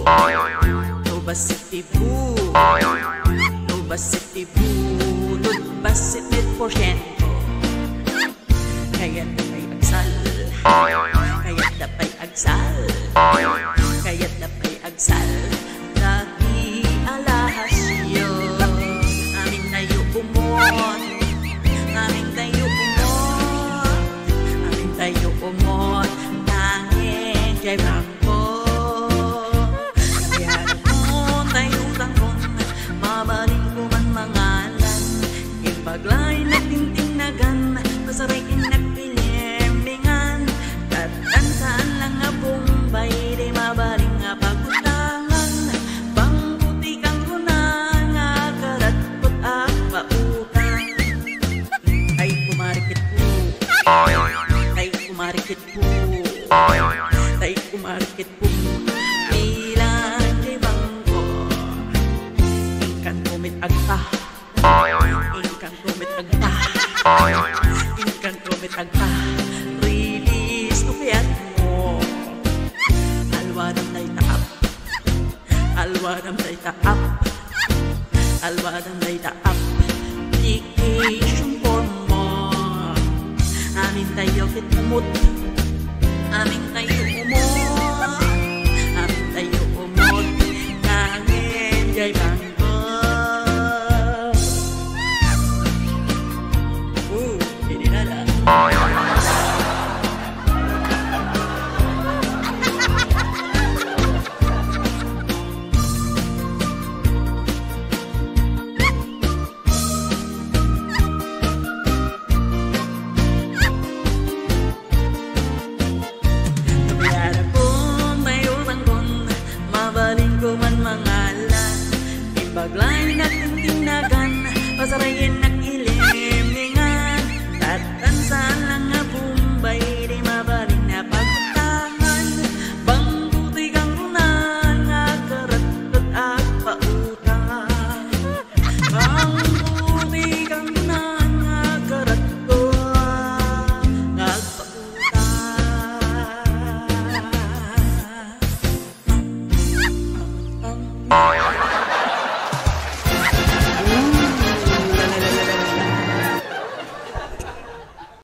no basit ibu, no basit ibu, no basit 1%. Kaya't dapay agsal, kaya't dapay agsal, kaya't dapay agsal, dati alahas yun. Amin tayo umon, amin tayo umon, amin tayo umon, tangin kay bangko. Kaya naman tayo tangkon, mabaling ko man mangalan, ipaglay na tintingnagan, masarayin na pilimbingan, tatan saan lang nga Bombay, di mabaling nga pagutangan, bangkuti kang kunang nga karatkot at pautang. Ay kumarikit po, ay kumarikit po, ay kumarikit po, ilan kay bangko, ingkan kumit agta, ingkan kumit agta, ingkan kumit agta, release ko kaya't mo, alwadam day taap, alwadam day taap, alwadam day taap, vacation for mo, amin tayo kitmut, amin tayo